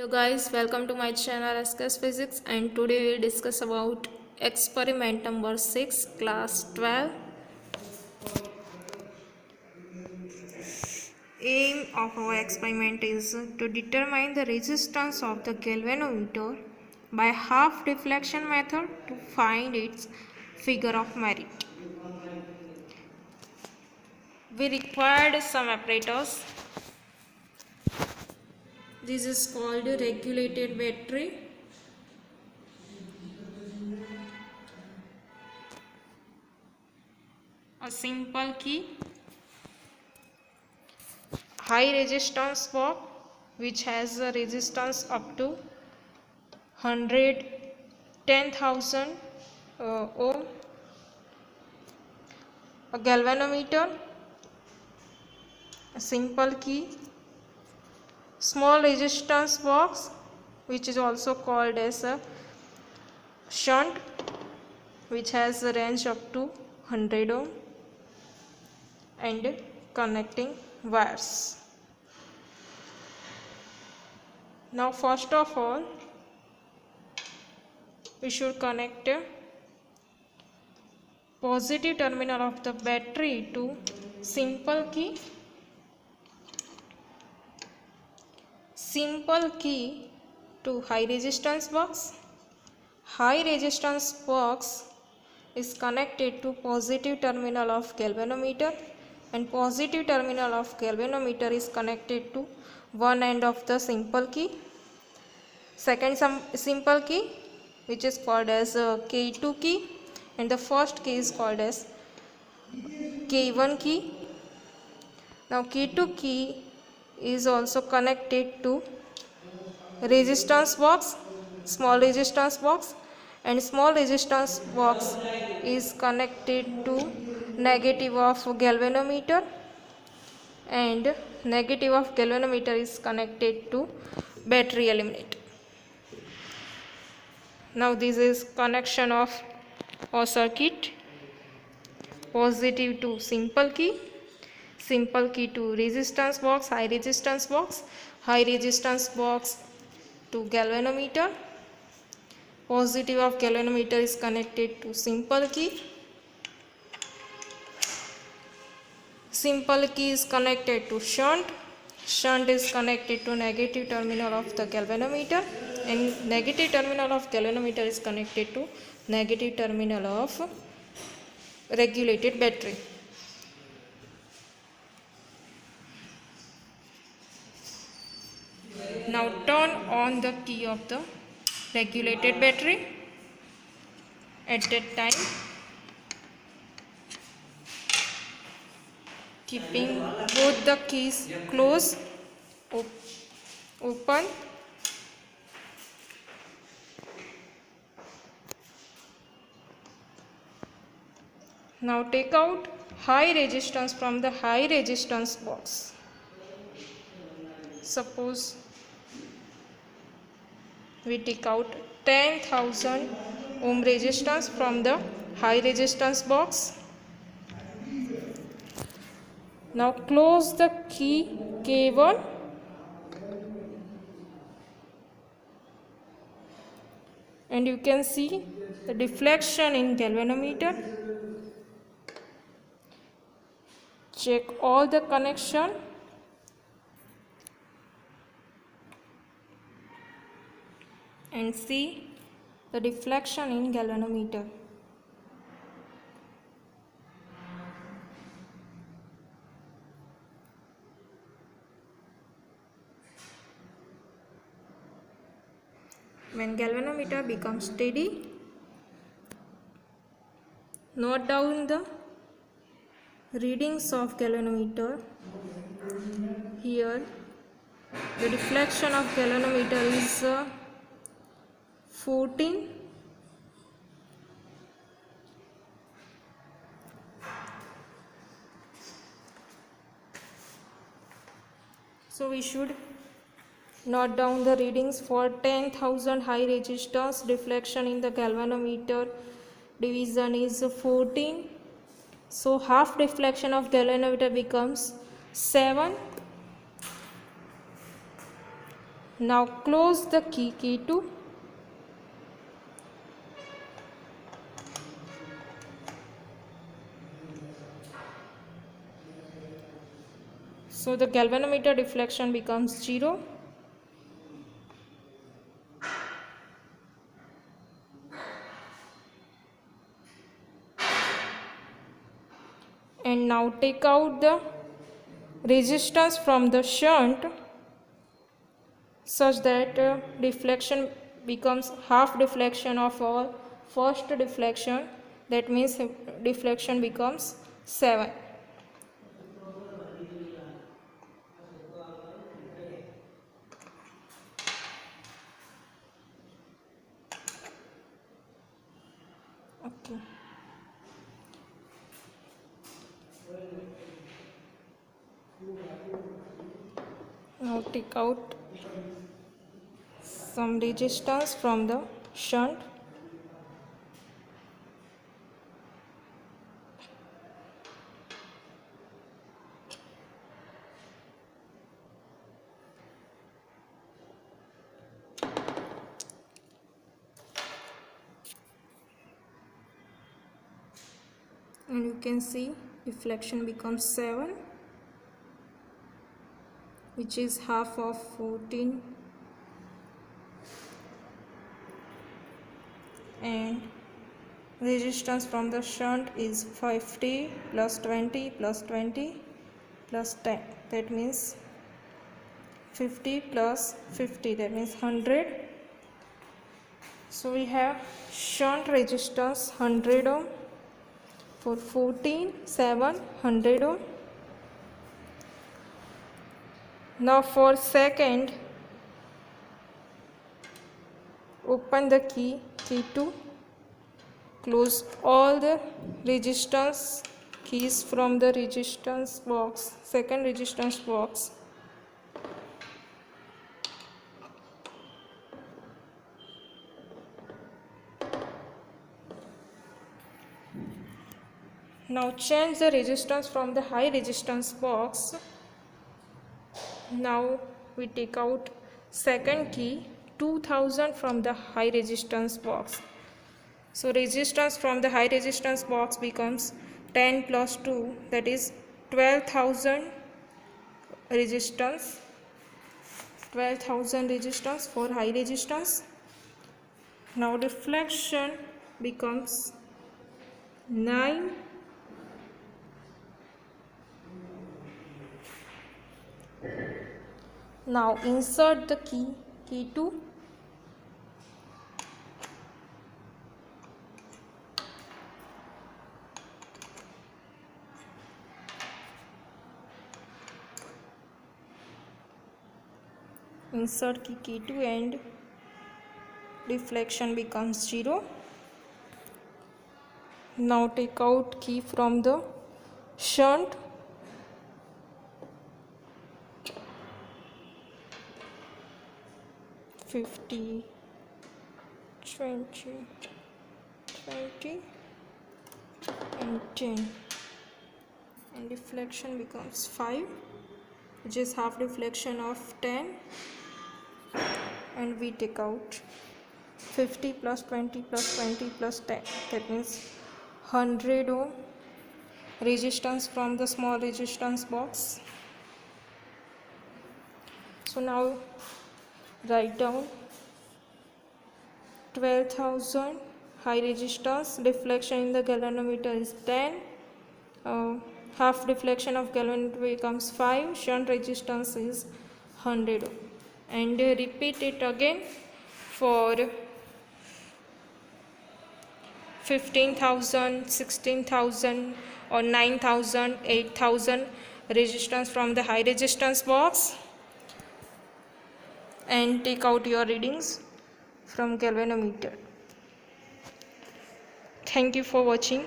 Hello guys, welcome to my channel SKS Physics, and today we discuss about experiment number 6 class 12. Aim of our experiment is to determine the resistance of the galvanometer by half deflection method to find its figure of merit. We required some apparatus. This is called a regulated battery. A simple key, high resistance box which has a resistance up to 110,000 ohm, a galvanometer, a simple key, small resistance box which is also called as a shunt which has a range up to 100 ohm, and connecting wires. Now first of all we should connect a positive terminal of the battery to simple key to high resistance box. High resistance box is connected to positive terminal of galvanometer, and positive terminal of galvanometer is connected to one end of the simple key. Second simple key which is called as K2 key, and the first key is called as K1 key. Now K2 key is also connected to resistance box, small resistance box, and small resistance box is connected to negative of galvanometer, and negative of galvanometer is connected to battery eliminator. Now this is connection of our circuit: positive to simple key to resistance box, high resistance box to galvanometer. Positive of galvanometer is connected to simple key is connected to shunt is connected to negative terminal of the galvanometer, and negative terminal of galvanometer is connected to negative terminal of regulated battery. Now turn on the key of the regulated battery. At that time, keeping both the keys close, open, now take out high resistance from the high resistance box. Suppose we take out 10,000 ohm resistance from the high resistance box. Now close the key K1 and you can see the deflection in galvanometer. Check all the connection. And see the deflection in galvanometer. When galvanometer becomes steady, note down the readings of galvanometer. Here the deflection of galvanometer is 14. So we should note down the readings for 10,000 high resistance. Deflection in the galvanometer division is 14. So half deflection of galvanometer becomes 7. Now close the key 2. So the galvanometer deflection becomes 0. And now take out the resistance from the shunt such that deflection becomes half deflection of our first deflection. That means deflection becomes 7. Okay. Now take out some resistance from the shunt. And you can see deflection becomes 7, which is half of 14, and resistance from the shunt is 50 plus 20 plus 20 plus 10, that means 50 plus 50, that means 100. So we have shunt resistance 100 ohm for 14, 7, 100 ohm. Now for second, open the key 2, close all the resistance keys from the resistance box, second resistance box. Now change the resistance from the high resistance box. Now we take out second key 2000 from the high resistance box. So resistance from the high resistance box becomes 10 plus 2, that is 12,000 resistance. 12,000 resistance for high resistance. Now deflection becomes 9. Now insert the key 2. Insert key 2 and deflection becomes 0. Now take out key from the shunt. $50, $20, $20 and 10, and deflection becomes 5, which is half deflection of 10, and we take out 50 plus 20 plus 20 plus 10, that means 100 ohm resistance from the small resistance box. So now write down 12,000 high resistance, deflection in the galvanometer is 10, half deflection of galvanometer becomes 5, shunt resistance is 100 ohm, and repeat it again for 15,000, 16,000 or 9,000, 8,000 resistance from the high resistance box, and take out your readings from galvanometer. Thank you for watching.